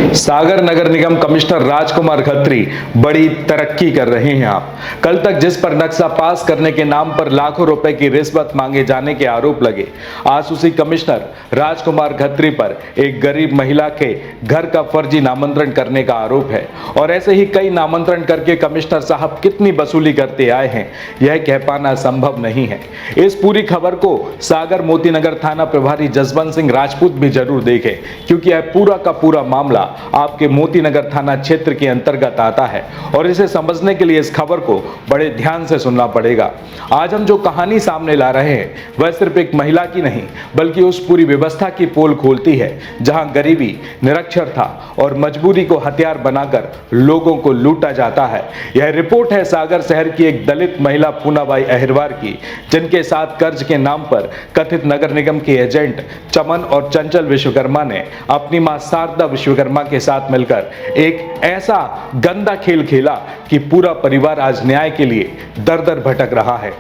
सागर नगर निगम commissioner राजकुमार खत्री बड़ी तरक्की कर रहे हैं। आप कल तक जिस पर नक्शा पास करने के नाम पर लाखों रुपए की रिश्वत मांगे जाने के आरोप लगे, आज उसी कमिश्नर राजकुमार खत्री पर एक गरीब महिला के घर का फर्जी नामांतरण करने का आरोप है। और ऐसे ही कई नामांतरण करके कमिश्नर साहब कितनी वसूली करते आए हैं, यह कह पाना संभव नहीं है। इस पूरी खबर को सागर मोतीनगर थाना प्रभारी जसवंत सिंह राजपूत भी जरूर देखें, क्योंकि यह पूरा का पूरा मामला आपके मोतीनगर थाना क्षेत्र के अंतर्गत आता है और इसे समझने के लिए इस खबर को बड़े ध्यान से सुनना पड़ेगा। आज हम जो कहानी सामने ला रहे हैं वह सिर्फ एक महिला की नहीं बल्कि उस पूरी व्यवस्था की पोल खोलती है जहां गरीबी निरक्षर था और मजबूरी को हथियार बनाकर लोगों को लूटा जाता है। यह रिपोर्ट है सागर शहर की एक दलित महिला पूनाबाई अहिरवार की, जिनके साथ कर्ज के नाम पर कथित नगर निगम के एजेंट चमन और चंचल विश्वकर्मा ने अपनी मां शारदा विश्वकर्मा के साथ मिलकर एक ऐसा गंदा खेल खेला कि पूरा परिवार आज न्याय के लिए दर दर भटक रहा है।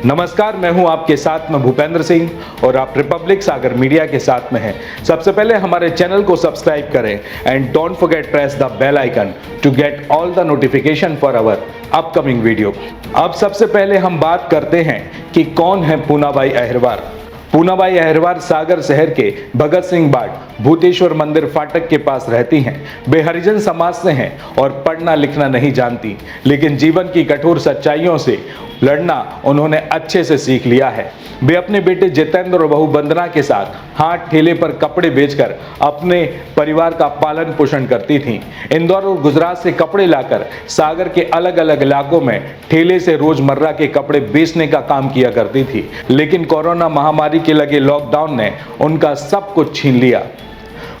नमस्कार, मैं हूं आपके साथ में भूपेंद्र सिंह और आप रिपब्लिक सागर मीडिया के साथ में हैं। सबसे पहले हमारे चैनल को सब्सक्राइब करें and don't forget press the bell icon to get all the notification for our upcoming video. अब सबसे पहले हम बात करते हैं कि कौन है पूनाबाई अहिरवार। पूनाबाई अहिरवार सागर शहर के भगत सिंह बाट भूतेश्वर मंदिर फाटक के पास रहती हैं। वे हरिजन समाज से हैं और पढ़ना लिखना नहीं जानती, लेकिन जीवन की कठोर सच्चाइयों से लड़ना उन्होंने अच्छे से सीख लिया है। वे अपने बेटे जितेंद्र और बहू वंदना के साथ हाथ ठेले पर कपड़े बेचकर अपने परिवार का पालन पोषण करती थीं। इंदौर और गुजरात से कपड़े लाकर सागर के अलग अलग इलाकों में ठेले से रोजमर्रा के कपड़े बेचने का काम किया करती थी, लेकिन कोरोना महामारी के लगे लॉकडाउन ने उनका सब कुछ छीन लिया।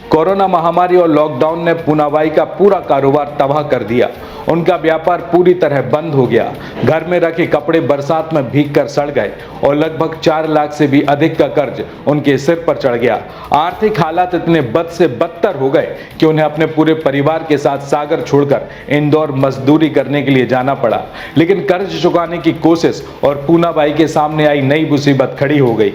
कोरोना महामारी और लॉकडाउन ने पूनाबाई का पूरा कारोबार तबाह कर दिया। उनका व्यापार पूरी तरह बंद हो गया। घर में रखे कपड़े बरसात में भीगकर सड़ गए और लगभग 4 लाख से भी अधिक का कर्ज उनके सिर पर चढ़ गया। आर्थिक हालात इतने बद से बदतर हो गए कि उन्हें अपने पूरे परिवार के साथ सागर छोड़कर इंदौर मजदूरी करने के लिए जाना पड़ा। लेकिन कर्ज चुकाने की कोशिश और पूनाबाई के सामने आई नई मुसीबत खड़ी हो गई।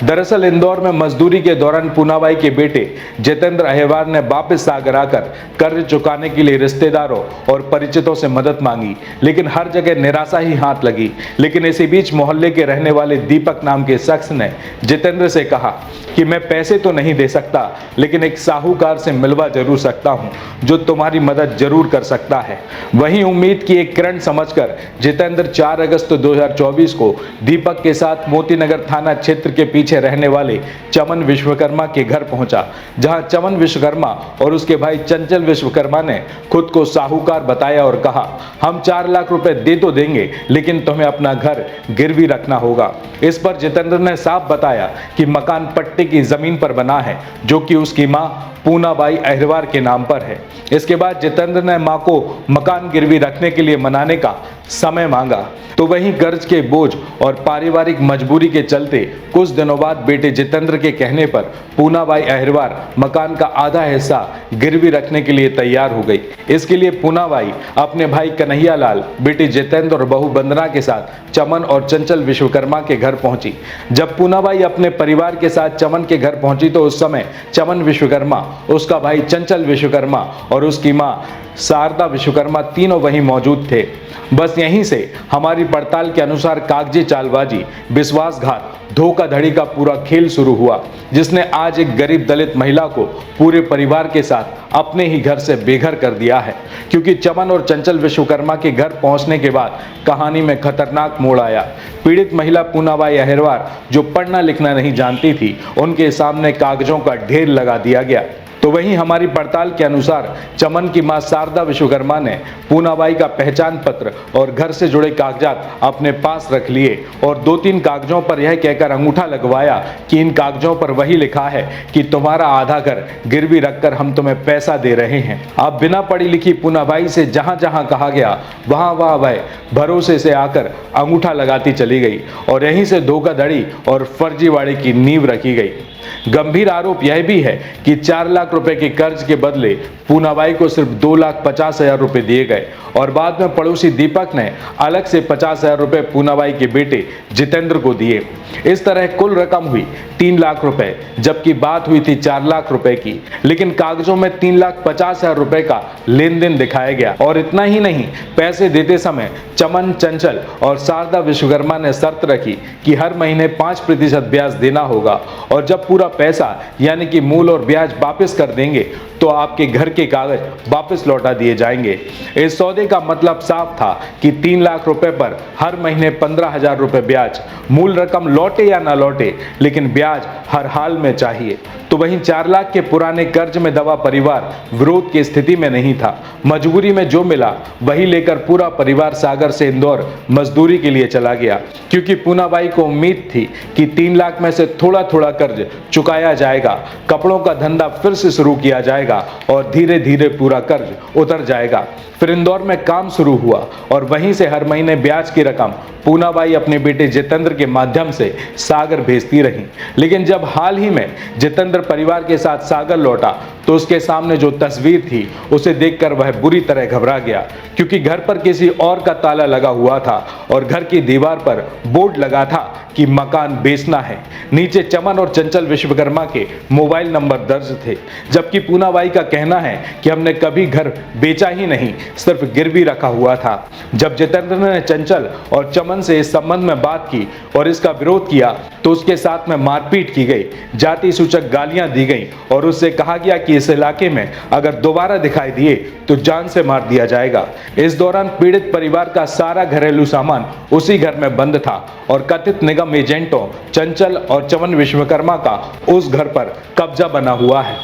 दरअसल इंदौर में मजदूरी के दौरान पूनाबाई के बेटे जितेंद्र अहिरवार ने वापस सागर आकर कर्ज चुकाने के लिए रिश्तेदारों और परिचितों से मदद मांगी, लेकिन हर जगह निराशा ही हाथ लगी। लेकिन इसी बीच मोहल्ले के रहने वाले दीपक नाम के शख्स ने जितेंद्र से कहा कि मैं पैसे तो नहीं दे सकता, लेकिन एक साहूकार से मिलवा जरूर सकता हूं जो तुम्हारी मदद जरूर कर सकता है। वहीं उम्मीद की एक किरण समझकर जितेंद्र 4 अगस्त 2024 को दीपक के साथ मोतीनगर थाना क्षेत्र के पीछे रहने वाले चमन विश्वकर्मा के घर पहुंचा, जहां चमन विश्वकर्मा और उसके भाई चंचल विश्वकर्मा ने खुद को साहूकार बताया और कहा, हम 4 लाख रुपए दे तो देंगे, लेकिन तुम्हें अपना घर गिरवी रखना होगा। इस पर जितेंद्र ने साफ बताया कि मकान पट्टे की जमीन पर बना है, जो कि उसकी मां पूनाबाई अहिरवार के नाम पर है। इसके बाद जितेंद्र ने मां को मकान गिरवी रखने के लिए मनाने का समय मांगा, तो वहीं कर्ज के बोझ और पारिवारिक मजबूरी के चलते कुछ दिनों बाद बेटे जितेंद्र के कहने पर पूनाबाई अहिरवार मकान का आधा हिस्सा गिरवी रखने के लिए तैयार हो गई। इसके लिए पूनाबाई अपने भाई कन्हैया लाल, बेटे जितेंद्र और बहू वंदना के साथ चमन और चंचल विश्वकर्मा के घर पहुंची। जब पूनाबाई अपने परिवार के साथ चमन के घर पहुंची तो उस समय चमन विश्वकर्मा, उसका भाई चंचल विश्वकर्मा और उसकी मां शारदा विश्वकर्मा तीनों वहीं मौजूद थे। बस यहीं से हमारी पड़ताल के अनुसार कागजी चालबाजी, विश्वासघात, धोखाधड़ी का पूरा खेल शुरू हुआ, जिसने आज एक गरीब दलित महिला को पूरे परिवार के साथ अपने ही घर से बेघर कर दिया है। क्योंकि चमन और चंचल विश्वकर्मा के घर पहुंचने के बाद कहानी में खतरनाक मोड़ आया। पीड़ित महिला पूनाबाई अहिरवार, जो पढ़ना लिखना नहीं जानती थी, उनके सामने कागजों का ढेर लगा दिया गया। तो वहीं हमारी पड़ताल के अनुसार चमन की मां शारदा विश्वकर्मा ने पूनाबाई का पहचान पत्र और घर से जुड़े कागजात अपने पास रख लिए और 2-3 कागजों पर यह कहकर अंगूठा लगवाया कि इन कागजों पर वही लिखा है कि तुम्हारा आधा घर गिरवी रखकर हम तुम्हें पैसा दे रहे हैं। अब बिना पढ़ी लिखी पूनाबाई से जहां जहां कहा गया वहां वह भरोसे से आकर अंगूठा लगाती चली गई और यहीं से धोखाधड़ी और फर्जीवाड़े की नींव रखी गई। गंभीर आरोप यह भी है कि 4 लाख रुपए के कर्ज के बदले पूनाबाई को सिर्फ 2,50,000 रुपए दिए गए और बाद में पड़ोसी दीपक ने अलग से 50,000 रुपए पूनाबाई के बेटे जितेंद्र को दिए। इस तरह कुल रकम हुई 3 लाख रुपए, जबकि बात हुई थी 4 लाख रुपए की, लेकिन कागजों में 3,50,000 रुपए का लेन देन दिखाया गया। और इतना ही नहीं, पैसे देते समय चमन, चंचल और शारदा विश्वकर्मा ने शर्त रखी कि हर महीने 5% ब्याज देना होगा और जब पूरा पैसा यानी कि मूल और ब्याज वापस कर देंगे तो आपके घर के कागज वापस लौटा दिए जाएंगे। इस सौदे का मतलब साफ था कि 3 लाख रुपए पर हर महीने 15,000 रुपए ब्याज, मूल रकम लौटे या ना लौटे लेकिन ब्याज हर हाल में चाहिए। तो वहीं 4 लाख के पुराने कर्ज में दबा परिवार विरोध की स्थिति में नहीं था। मजबूरी में जो मिला वही लेकर पूरा परिवार सागर से इंदौर मजदूरी के लिए चला गया, क्योंकि पूनाबाई को उम्मीद थी कि 3 लाख में से थोड़ा थोड़ा कर्ज चुकाया जाएगा, कपड़ों का धंधा फिर से शुरू किया जाएगा और धीरे धीरे पूरा कर्ज उतर जाएगा। फिर इंदौर में काम शुरू हुआ और वहीं से हर महीने ब्याज की रकम पूनाबाई अपने बेटे जितेंद्र के माध्यम से सागर भेजती रही। लेकिन जब हाल ही में जितेंद्र परिवार के साथ सागर लौटा तो उसके सामने जो तस्वीर थी उसे देखकर वह बुरी तरह घबरा गया, क्योंकि घर पर किसी और का ताला लगा हुआ था और घर की दीवार पर बोर्ड लगा था कि मकान बेचना है। नीचे चमन और चंचल विश्वकर्मा के मोबाइल नंबर दर्ज थे, जबकि पूनाबाई का कहना है कि हमने कभी घर बेचा ही नहीं, सिर्फ गिरवी रखा हुआ था। जब जितेंद्र ने चंचल और चमन से इस संबंध में बात की और इसका विरोध किया तो उसके साथ में मारपीट की गई, जाति सूचक गालियां दी गई और उससे कहा गया कि इस इलाके में अगर दोबारा दिखाई दिए तो जान से मार दिया जाएगा। इस दौरान पीड़ित परिवार का सारा घरेलू सामान उसी घर में बंद था और कथित निगम एजेंटों चंचल और चमन विश्वकर्मा का उस घर पर कब्जा बना हुआ है।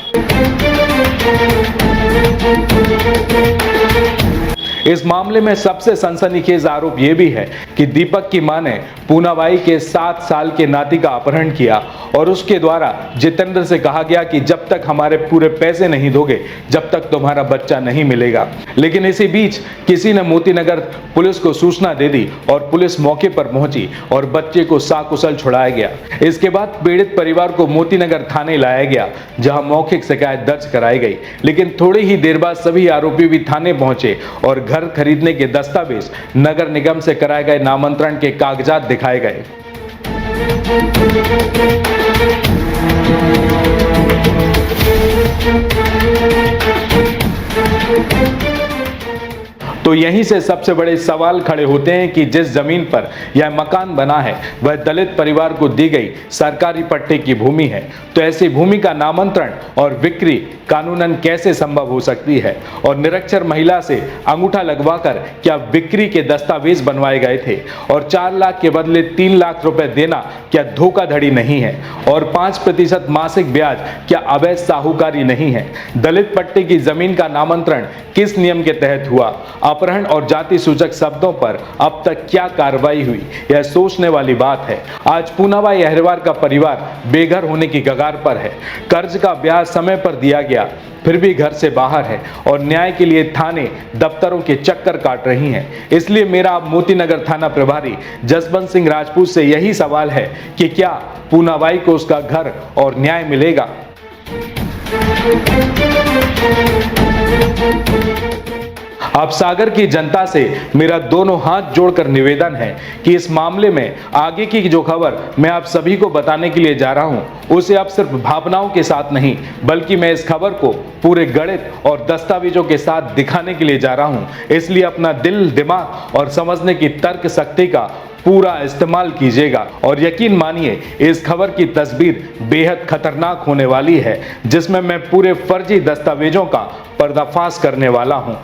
इस मामले में सबसे सनसनीखेज आरोप यह भी है कि दीपक की मां ने पूनाबाई के 7 साल के नाती का अपहरण किया और उसके द्वारा जितेंद्र से कहा गया कि जब तक हमारे पूरे पैसे नहीं दोगे जब तक तुम्हारा बच्चा नहीं मिलेगा। लेकिन इसी बीच किसी ने मोतीनगर पुलिस को सूचना दे दी और पुलिस मौके पर पहुंची और बच्चे को साकुशल छुड़ाया गया। इसके बाद पीड़ित परिवार को मोतीनगर थाने लाया गया, जहां मौखिक शिकायत दर्ज कराई गई। लेकिन थोड़ी ही देर बाद सभी आरोपी भी थाने पहुंचे और घर खरीदने के दस्तावेज, नगर निगम से कराए गए नामांतरण के कागजात दिखाए गए। तो यहीं से सबसे बड़े सवाल खड़े होते हैं कि जिस जमीन पर यह मकान बना है वह दलित परिवार को दी गई सरकारी पट्टे की भूमि है, तो ऐसी भूमि का नामांतरण और बिक्री कानूनन कैसे संभव हो सकती है? और निरक्षर महिला से अंगूठा लगवाकर क्या बिक्री के दस्तावेज बनवाए गए थे? और 4 लाख के बदले 3 लाख रुपए देना क्या धोखाधड़ी नहीं है? और 5% मासिक ब्याज क्या अवैध साहूकारी नहीं है? दलित पट्टे की जमीन का नामांतरण किस नियम के तहत हुआ? अपहरण और जाति सूचक शब्दों पर अब तक क्या कार्रवाई हुई? यह सोचने वाली बात है। आज पूनाबाई अहिरवार का परिवार बेघर होने की कगार पर है। कर्ज का ब्याज समय पर दिया गया, फिर भी घर से बाहर है और न्याय के लिए थाने दफ्तरों के चक्कर काट रही हैं। इसलिए मेरा मोतीनगर थाना प्रभारी जसवंत सिंह राजपूत से यही सवाल है कि क्या पूनाबाई को उसका घर और न्याय मिलेगा? अब सागर की जनता से मेरा दोनों हाथ जोड़कर निवेदन है कि इस मामले में आगे की जो खबर मैं आप सभी को बताने के लिए जा रहा हूं, उसे अब सिर्फ भावनाओं के साथ नहीं बल्कि मैं इस खबर को पूरे गणित और दस्तावेजों के साथ दिखाने के लिए जा रहा हूं। इसलिए अपना दिल, दिमाग और समझने की तर्क शक्ति का पूरा इस्तेमाल कीजिएगा और यकीन मानिए इस खबर की तस्वीर बेहद खतरनाक होने वाली है, जिसमें मैं पूरे फर्जी दस्तावेजों का पर्दाफाश करने वाला हूं।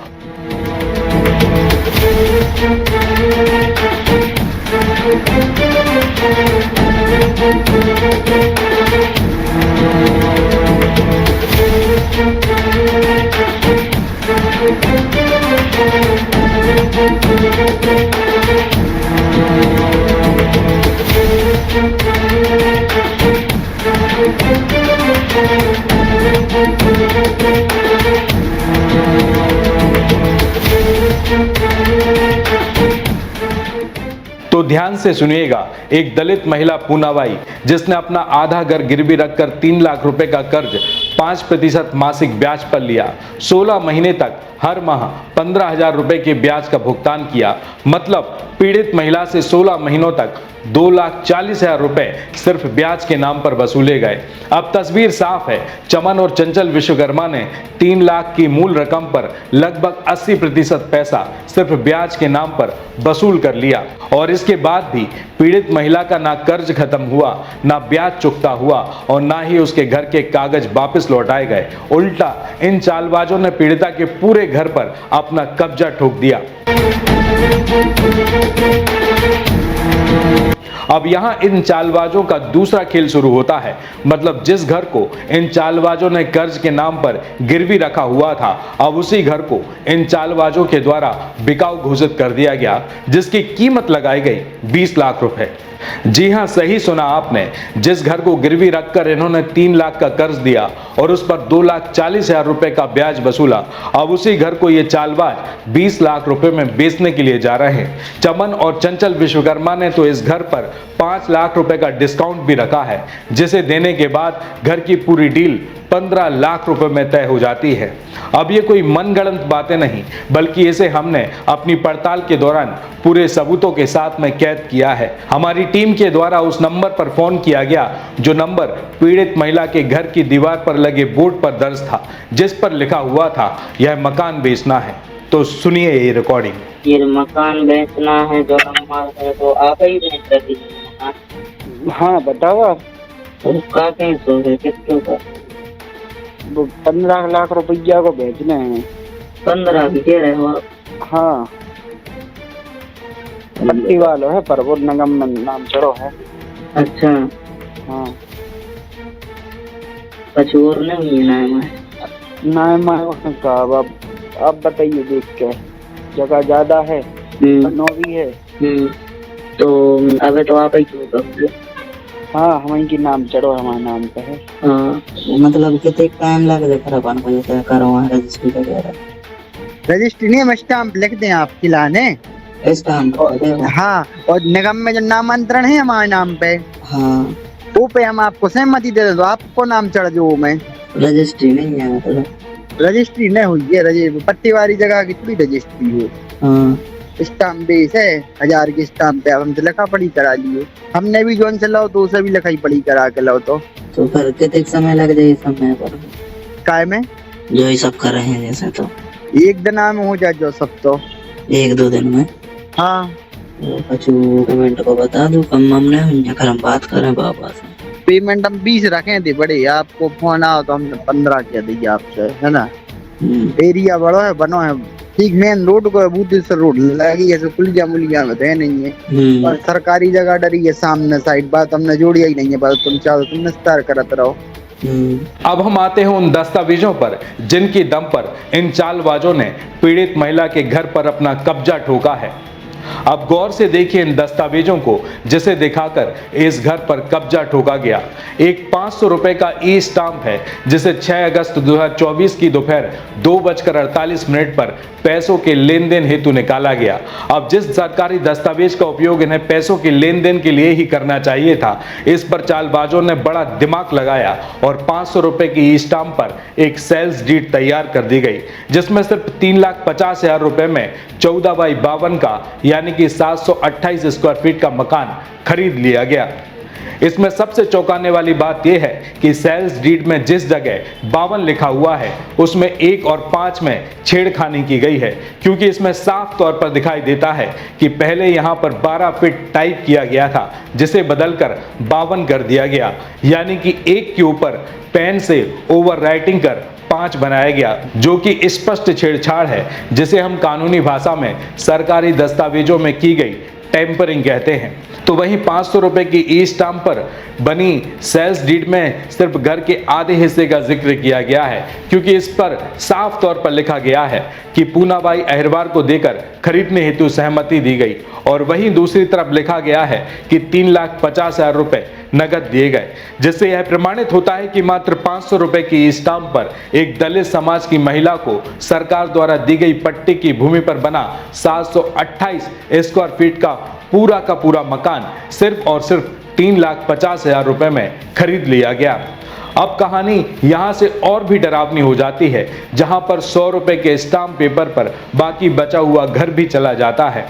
ध्यान से सुनिएगा। एक दलित महिला पूनाबाई जिसने अपना आधा घर गिरवी रखकर 3 लाख रुपए का कर्ज 5% मासिक ब्याज पर लिया, 16 महीने तक हर माह 15,000 रुपए के ब्याज का भुगतान किया। मतलब पीड़ित महिला से 16 महीनों तक 2,40,000 रुपए सिर्फ ब्याज के नाम पर वसूले गए। अब तस्वीर साफ है, चमन और चंचल विश्वकर्मा ने 3 लाख की मूल रकम पर लगभग 80% पैसा सिर्फ ब्याज के नाम पर वसूल कर लिया। और इसके बाद भी पीड़ित महिला का ना कर्ज खत्म हुआ, ना ब्याज चुकता हुआ और ना ही उसके घर के कागज वापस लौटाए गए। उल्टा इन चालबाजों ने पीड़िता के पूरे घर पर अपना कब्जा ठोक दिया। अब यहां इन चालबाजों का दूसरा खेल शुरू होता है। मतलब जिस घर को इन चालबाजों ने कर्ज के नाम पर गिरवी रखा हुआ था, अब उसी घर को इन चालबाजों के द्वारा बिकाऊ घोषित कर दिया गया, जिसकी कीमत लगाई गई 20 लाख रुपए। जी हां, सही सुना आपने। जिस घर को गिरवी रखकर इन्होंने 3 लाख का कर्ज दिया और उस पर 2,40,000 रुपए का ब्याज वसूला, अब उसी घर को ये चालबाज 20 लाख रुपए में बेचने के लिए जा रहे हैं। चमन और चंचल विश्वकर्मा ने तो इस घर पर 5 लाख रुपए का डिस्काउंट भी रखा है, जिसे देने के बाद घर की पूरी डील 15 लाख रुपए में तय हो जाती है। अब ये कोई मनगढ़ंत बातें नहीं, बल्कि इसे हमने अपनी पड़ताल के दौरान पूरे सबूतों के साथ में कैद किया है। हमारी टीम के द्वारा उस नंबर पर फोन किया गया जो नंबर पीड़ित महिला के घर की दीवार पर लगे बोर्ड पर दर्ज था, जिस पर लिखा हुआ था यह मकान बेचना है। तो सुनिए ये रिकॉर्डिंग। ये मकान बेचना है जो नंबर है, तो आप ही बेच रही है मकान? हाँ बताओ आप। उसका कैसे है, किसके ऊपर? वो 15 लाख रुपया को बेचने हैं। 15 की कह रहे हो आप? हाँ पट्टी वालों है पर वो नगम में नाम चढ़ो है। अच्छा, हाँ कुछ और नहीं है नाम है? नाम है उसने कहा। अब बताइए देख के, जगह ज्यादा है, नो भी है। तो अबे तो आप ही क्यों करोगे? हाँ हम की नाम चढ़ो, हमारा नाम पे है। हाँ, मतलब कितने टाइम लग जाए अपन को जैसे करवा रजिस्ट्री वगैरह? रजिस्ट्री नहीं, हम स्टाम्प लिख दें आपकी लाने। स्टाम्प? हाँ, और निगम में जो नामांतरण है हमारे नाम पे, हाँ, वो पे हम आपको सहमति दे दो, आपको नाम चढ़ जो में। रजिस्ट्री नहीं है मतलब? रजिस्ट्री नहीं हुई है, पट्टी वाली जगह की थोड़ी रजिस्ट्री हो। हाँ, स्टाम्प बेस है 1000 की स्टाम्प पे। अब हमसे लिखा पढ़ी करा लिए, हमने भी जोन से लाओ तो उसे भी लिखाई पढ़ी करा के लाओ। तो फिर कितने समय लग जाए समय पर काय में जो ये सब कर रहे हैं जैसे? तो 1 दिन में हो जाए जो सब, तो 1-2 दिन में? हाँ पेमेंट को बता दो, कम हमने हम बात करें बाबा से। पेमेंट हम 20 रखे थे बड़े, आपको फोन आओ तो हमने 15 किया दी आपसे, है ना। एरिया बड़ा है, बनो है ठीक मेन रोड को, बूतेश्वर रोड लगी है, पुलिया मुलिया में तो नहीं है। और सरकारी जगह डरी है सामने साइड, बात हमने जोड़ी ही नहीं है। बात तुम चाहो तुम निस्तार करते रहो। अब हम आते हैं उन दस्तावेजों पर जिनकी दम पर इन चालबाजों ने पीड़ित महिला के घर पर अपना कब्जा ठोका है। अब गौर से देखिए इन दस्तावेजों को, जिसे दिखाकर इस घर पर कब्जा ठोका गया। एक 500 रुपए का ई स्टाम्प है, जिसे 6 अगस्त 2024 की दोपहर 2:48 पर पैसों के लेन देन हेतु निकाला गया। अब जिस सरकारी दस्तावेज का उपयोग इन्हें पैसों के लेन देन के लिए ही करना चाहिए था, इस पर चालबाजों ने बड़ा दिमाग लगाया और 500 रुपए की ई स्टाम्प पर एक सेल्स डीड तैयार कर दी गई, जिसमें सिर्फ 3,50,000 रुपए में 14x52 का यानी कि 728 स्क्वायर फीट का मकान खरीद लिया गया। इसमें सबसे चौंकाने वाली बात यह है कि सेल्स डीड में जिस जगह 52 लिखा हुआ है, उसमें 1 और 5 में छेड़खानी की गई है, क्योंकि इसमें साफ तौर पर दिखाई देता है कि पहले यहां पर 12 फीट टाइप किया गया था, जिसे बदलकर 52 कर दिया गया, यानी कि 1 के ऊपर पेन से ओवर राइटिंग कर 5 बनाया गया, जो कि स्पष्ट छेड़छाड़ है, जिसे हम कानूनी भाषा में सरकारी दस्तावेजों में की गई टेम्परिंग कहते हैं। तो वहीं 500 रुपए की ई स्टाम्प पर बनी सेल्स डीड में सिर्फ घर के आधे हिस्से का जिक्र किया गया है, क्योंकि इस पर साफ तौर पर लिखा गया है कि पूनाबाई अहिरवार को देकर खरीदने हेतु सहमति दी गई, और वहीं दूसरी तरफ लिखा गया है कि 3,50,000 रुपए नगद दिए गए, जिससे यह प्रमाणित होता है कि मात्र 500 रुपए की स्टाम्प पर एक दलित समाज की महिला को सरकार द्वारा दी गई पट्टी की भूमि पर बना 728 स्क्वायर फीट का पूरा मकान सिर्फ और सिर्फ 3,50,000 रुपए में खरीद लिया गया। अब कहानी यहां से और भी डरावनी हो जाती है, जहां पर 100 रुपए के स्टाम्प पेपर पर बाकी बचा हुआ घर भी चला जाता है।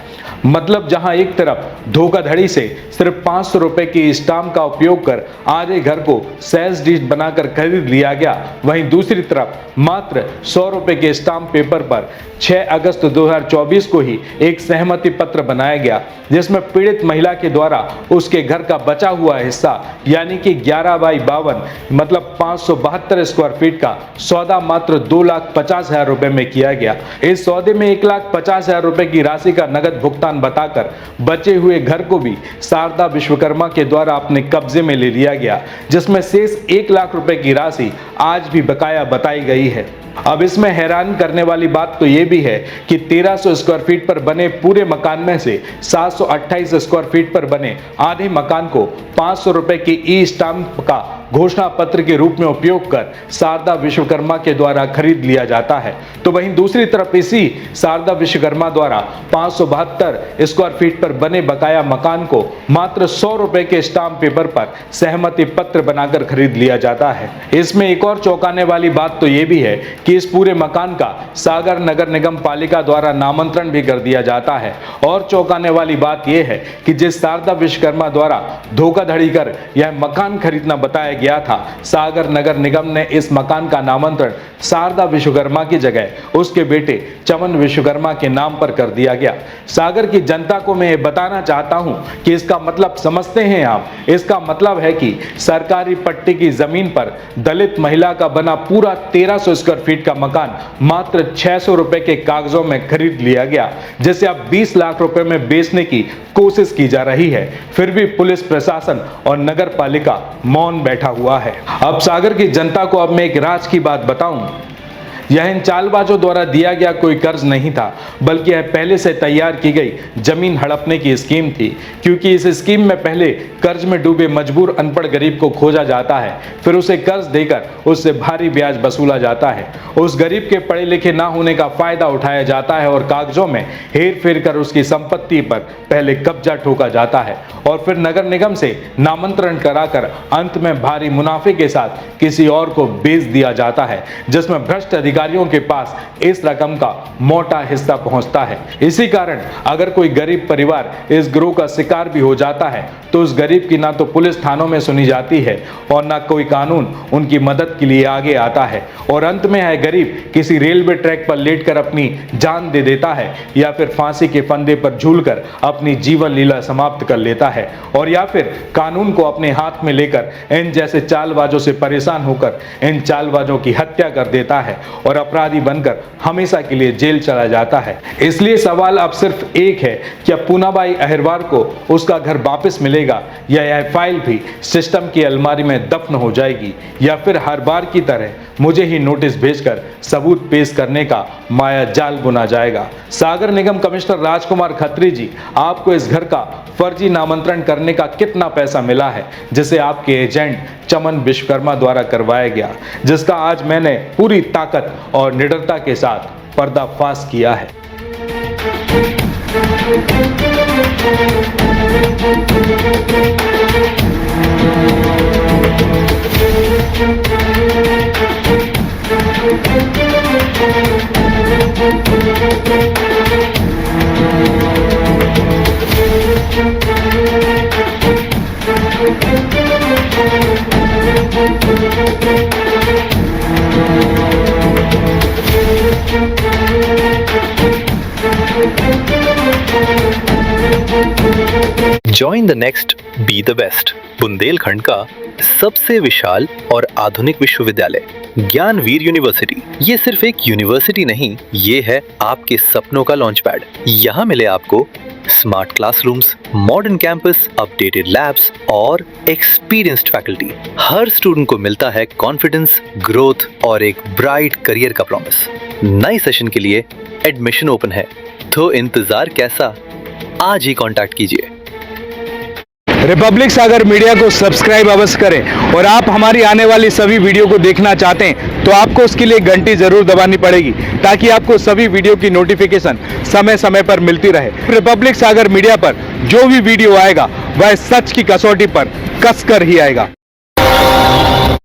मतलब जहां एक तरफ धोखाधड़ी से सिर्फ 500 रुपए की स्टाम्प का उपयोग कर आधे घर को सेल्स डीड बनाकर खरीद लिया गया, वहीं दूसरी तरफ मात्र 100 रुपए के स्टाम्प पेपर पर 6 अगस्त 2024 को ही एक सहमति पत्र बनाया गया, जिसमें पीड़ित महिला के द्वारा उसके घर का बचा हुआ हिस्सा यानी कि 11/52 मतलब 572 स्क्वायर फीट का सौदा मात्र 2,50,000 रुपए में किया गया। इस सौदे में 1,50,000 रुपए की राशि का नगद भुगतान बताकर बचे हुए घर को भी शारदा विश्वकर्मा के द्वारा अपने कब्जे में ले लिया गया, जिसमें शेष 1 लाख रुपए की राशि आज भी बकाया बताई गई है। अब इसमें हैरान करने वाली बात तो यह भी है कि 1300 स्क्वायर फीट पर बने पूरे मकान में से 728 स्क्वायर फीट पर बने आधे मकान को 500 रुपए की ई स्टाम्प का घोषणा पत्र के रूप में उपयोग कर शारदा विश्वकर्मा के द्वारा खरीद लिया जाता है। तो वहीं दूसरी तरफ इसी शारदा विश्वकर्मा द्वारा 572 स्क्वायर फीट पर बने बकाया मकान को मात्र 100 रुपए के स्टाम्प पेपर पर सहमति पत्र बनाकर खरीद लिया जाता है। इसमें एक और चौंकाने वाली बात तो ये भी है कि इस पूरे मकान का सागर नगर निगम पालिका द्वारा नामांतरण भी कर दिया जाता है। और चौंकाने वाली बात यह है कि जिस शारदा विश्वकर्मा द्वारा धोखाधड़ी कर यह मकान खरीदना बताया गया था, सागर नगर निगम ने इस मकान का नामांतरण शारदा विश्वकर्मा की जगह उसके बेटे चमन विश्वकर्मा के नाम पर कर दिया गया। सागर की जनता को मैं ये बताना चाहता हूं कि इसका मतलब समझते हैं आप, इसका मतलब है कि सरकारी पट्टी की जमीन पर दलित महिला का बना पूरा 1300 स्क्वायर फीट का मकान मात्र 600 रुपए के कागजों में खरीद लिया गया, जिसे अब 20 लाख रुपए में बेचने की कोशिश की जा रही है। फिर भी पुलिस प्रशासन और नगर पालिका मौन बैठा हुआ है। अब सागर की जनता को अब मैं एक राज की बात बताऊं, यह इन चालबाजों द्वारा दिया गया कोई कर्ज नहीं था, बल्कि यह पहले से तैयार की गई जमीन हड़पने की स्कीम थी। क्योंकि इस स्कीम में पहले कर्ज में डूबे मजबूर अनपढ़ गरीब को खोजा जाता है, फिर उसे कर्ज देकर उससे भारी ब्याज वसूला जाता है। उस गरीब के पढ़े लिखे ना होने का फायदा उठाया जाता है और कागजों में हेर फेर कर उसकी संपत्ति पर पहले कब्जा ठोका जाता है और फिर नगर निगम से नामांतरण कराकर अंत में भारी मुनाफे के साथ किसी और को बेच दिया जाता है, जिसमें भ्रष्ट अधिकारियों के पास इस रकम का मोटा हिस्सा पहुंचता है। इसी कारण अगर कोई गरीब परिवार इस गिरोह का शिकार भी हो जाता है तो उस गरीब की ना तो पुलिस थानों में सुनी जाती है और ना कोई कानून उनकी मदद के लिए आगे आता है और अंत में है गरीब किसी रेलवे ट्रैक पर लेटकर अपनी जान दे देता है या फिर फांसी के फंदे पर झूलकर अपनी जीवन लीला समाप्त कर लेता है और या फिर कानून को अपने हाथ में लेकर इन जैसे चालबाजों से परेशान होकर इन चालबाजों की हत्या कर देता है और अपराधी बनकर हमेशा के लिए जेल चला जाता है। इसलिए सवाल अब सिर्फ एक है, क्या पूनाबाई अहिरवार को उसका घर वापस मिलेगा या यह फाइल भी सिस्टम की अलमारी में दफन हो जाएगी या फिर हर बार की तरह मुझे ही नोटिस भेजकर सबूत पेश करने का माया जाल बुना जाएगा। सागर निगम कमिश्नर राजकुमार खत्री जी, आपको इस घर का फर्जी नामांतरण करने का कितना पैसा मिला है जिसे आपके एजेंट चमन विश्वकर्मा द्वारा करवाया गया, जिसका आज मैंने पूरी ताकत और निडरता के साथ पर्दाफाश किया है। Join the next Be the Best, Bundelkhand का सबसे विशाल और आधुनिक विश्वविद्यालय ज्ञानवीर यूनिवर्सिटी। ये सिर्फ एक यूनिवर्सिटी नहीं, ये है आपके सपनों का लॉन्च पैड। यहाँ मिले आपको smart classrooms, modern campus, updated labs और एक्सपीरियंस्ड फैकल्टी। हर स्टूडेंट को मिलता है कॉन्फिडेंस, ग्रोथ और एक ब्राइट करियर का प्रॉमिस। नए सेशन के लिए एडमिशन ओपन है, तो इंतजार कैसा? आज ही कांटेक्ट कीजिए। रिपब्लिक सागर मीडिया को सब्सक्राइब अवश्य करें और आप हमारी आने वाली सभी वीडियो को देखना चाहते हैं तो आपको उसके लिए घंटी जरूर दबानी पड़ेगी ताकि आपको सभी वीडियो की नोटिफिकेशन समय समय पर मिलती रहे। रिपब्लिक सागर मीडिया पर जो भी वीडियो आएगा वह सच की कसौटी पर कसकर ही आएगा।